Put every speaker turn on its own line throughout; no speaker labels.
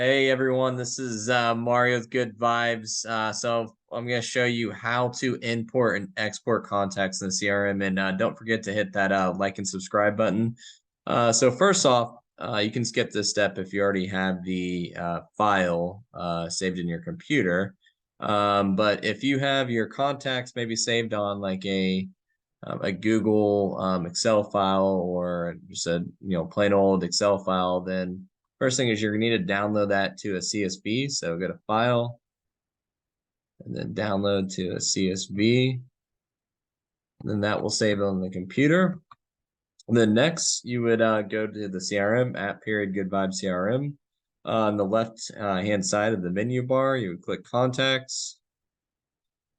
Hey everyone, this is Mario with Good Vibes. So I'm going to show you how to import and export contacts in the CRM, and don't forget to hit that like and subscribe button. So first off, you can skip this step if you already have the file saved in your computer. But if you have your contacts maybe saved on like a Google Excel file or just a plain old Excel file, then first thing is you're gonna need to download that to a CSV. So go to File and then download to a CSV. And then that will save on the computer. And then next you would go to the CRM app period Good Vibes CRM. On the left hand side of the menu bar, you would click Contacts.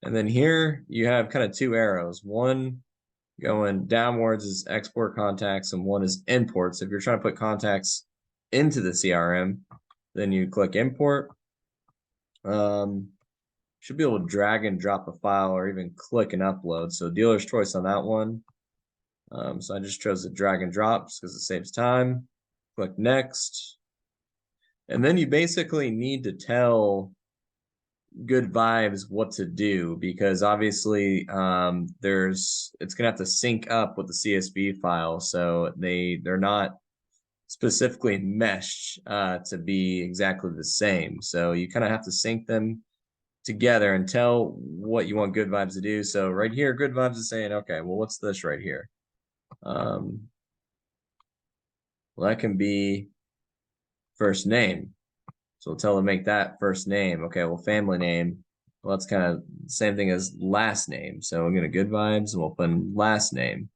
And then here you have kind of two arrows. One going downwards is export contacts and one is import. So if you're trying to put contacts into the CRM, then you click import. Should be able to drag and drop a file or even click and upload. So dealer's choice on that one. So I just chose the drag and drops because it saves time. Click next. And then you basically need to tell Good Vibes what to do, because obviously it's gonna have to sync up with the CSV file, so they're not specifically meshed to be exactly the same. So you kind of have to sync them together and tell what you want Good Vibes to do. So right here, Good Vibes is saying, okay, well, what's this right here? Well, that can be first name. So we'll tell them make that first name. Okay, well, family name. Well, that's kind of the same thing as last name. So I'm gonna Good Vibes and we'll put in last name.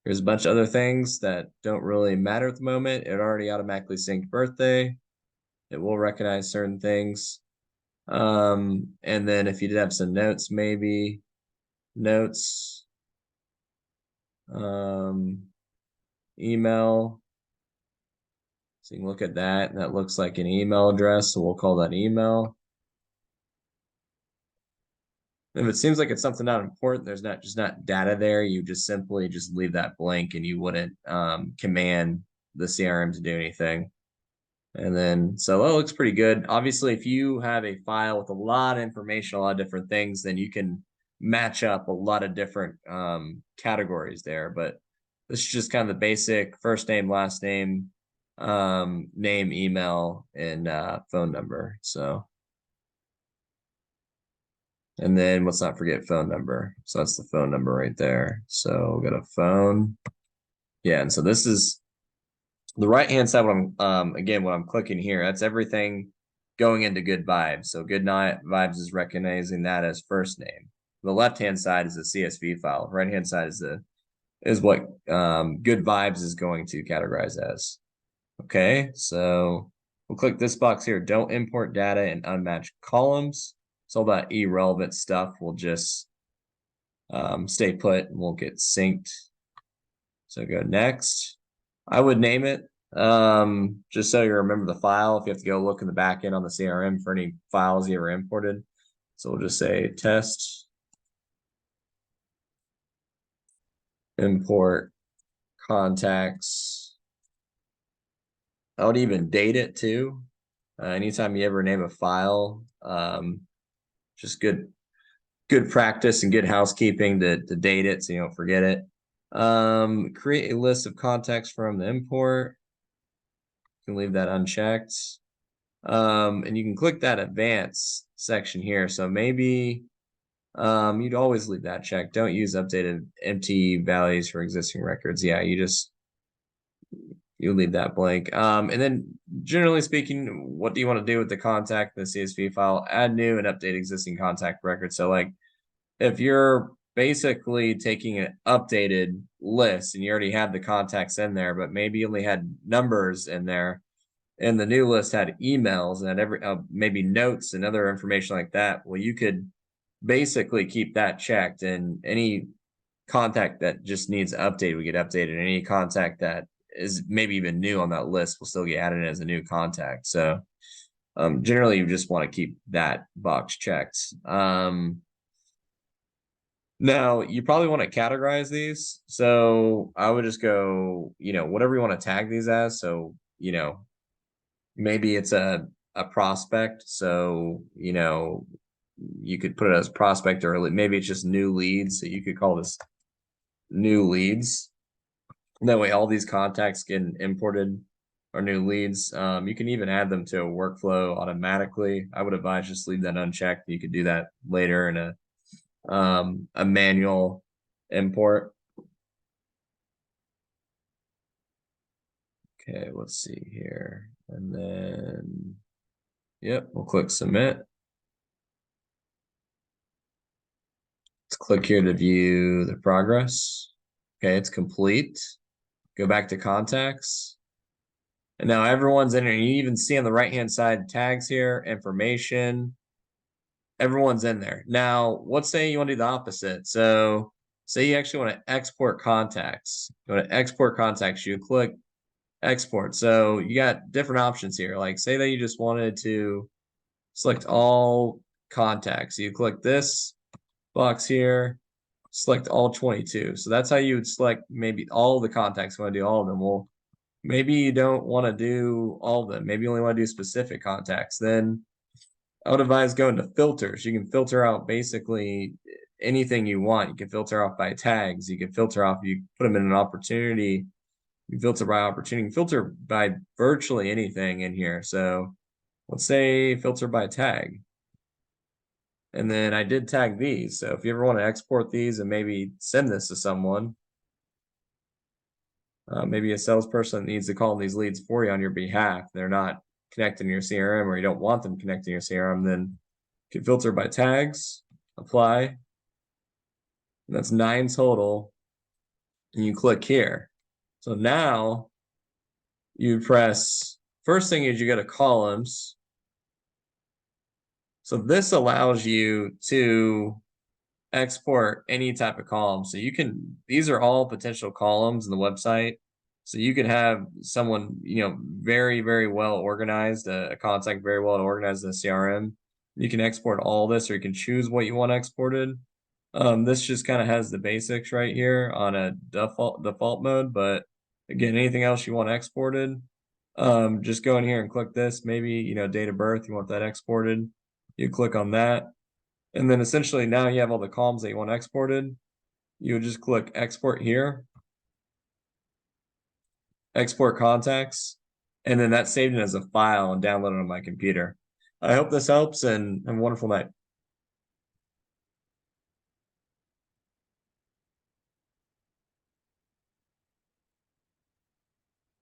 There's a bunch of other things that don't really matter at the moment. It already automatically synced birthday. It will recognize certain things. And then if you did have some notes, maybe notes, email. So you can look at that, and that looks like an email address, so we'll call that email. If it seems like it's something not important, there's not data there, you just simply just leave that blank and you wouldn't command the CRM to do anything. And then, so that looks pretty good. Obviously, if you have a file with a lot of information, a lot of different things, then you can match up a lot of different categories there. But this is just kind of the basic first name, last name, name, email, and phone number. So, and then let's not forget phone number. So that's the phone number right there. So we'll go to phone. Yeah, and so this is the right hand side. What I'm again, what I'm clicking here, that's everything going into Good Vibes. So Good Night Vibes is recognizing that as first name. The left hand side is the CSV file. Right hand side is what Good Vibes is going to categorize as. Okay, so we'll click this box here. Don't import data in unmatched columns. So all that irrelevant stuff will just stay put and won't get synced. So go next. I would name it just so you remember the file. If you have to go look in the back end on the CRM for any files you ever imported. So we'll just say test import contacts. I would even date it too. Anytime you ever name a file, just good practice and good housekeeping to date it so you don't forget it. Create a list of contacts from the import. You can leave that unchecked. And you can click that advanced section here. So maybe you'd always leave that checked. Don't use updated empty values for existing records. Yeah, you leave that blank. And then generally speaking, what do you want to do with the contact in the CSV file? Add new and update existing contact records. So like if you're basically taking an updated list and you already have the contacts in there, but maybe you only had numbers in there, and the new list had emails and had every maybe notes and other information like that. Well, you could basically keep that checked, and any contact that just needs updated will get updated. And any contact that is maybe even new on that list will still get added as a new contact. So generally, you just want to keep that box checked. Now, you probably want to categorize these. So I would just go, whatever you want to tag these as. So, maybe it's a prospect, so you could put it as prospect, or maybe it's just new leads, so you could call this new leads. That way all these contacts get imported, or new leads. You can even add them to a workflow automatically. I would advise just leave that unchecked. You could do that later in a manual import. Okay, let's see here. And then, yep, we'll click submit. Let's click here to view the progress. Okay, it's complete. Go back to contacts. And now everyone's in here. You even see on the right-hand side tags here, information. Everyone's in there. Now, let's say you want to do the opposite. So say you actually want to export contacts. You want to export contacts, you click export. So you got different options here. Like say that you just wanted to select all contacts. You click this box here, select all 22. So that's how you would select maybe all the contacts. You want to do all of them. Well, maybe you don't want to do all of them. Maybe you only want to do specific contacts. Then I would advise going to filters. You can filter out basically anything you want. You can filter off by tags. You can filter off, you put them in an opportunity. You filter by opportunity. You can filter by virtually anything in here. So let's say filter by tag. And then I did tag these. So if you ever want to export these and maybe send this to someone, maybe a salesperson needs to call these leads for you on your behalf. They're not connecting your CRM, or you don't want them connecting your CRM, then you can filter by tags, apply. And that's 9 total. And you click here. So now you press, first thing is you go to columns. So this allows you to export any type of column. So you can, these are all potential columns in the website. So you could have someone, very, very well organized, a contact very well organized in a CRM. You can export all this, or you can choose what you want exported. This just kind of has the basics right here on a default mode, but again, anything else you want exported, just go in here and click this. Maybe, date of birth, you want that exported. You click on that. And then essentially now you have all the columns that you want exported. You would just click export here, export contacts, and then that's saved it as a file and downloaded on my computer. I hope this helps, and have a wonderful night.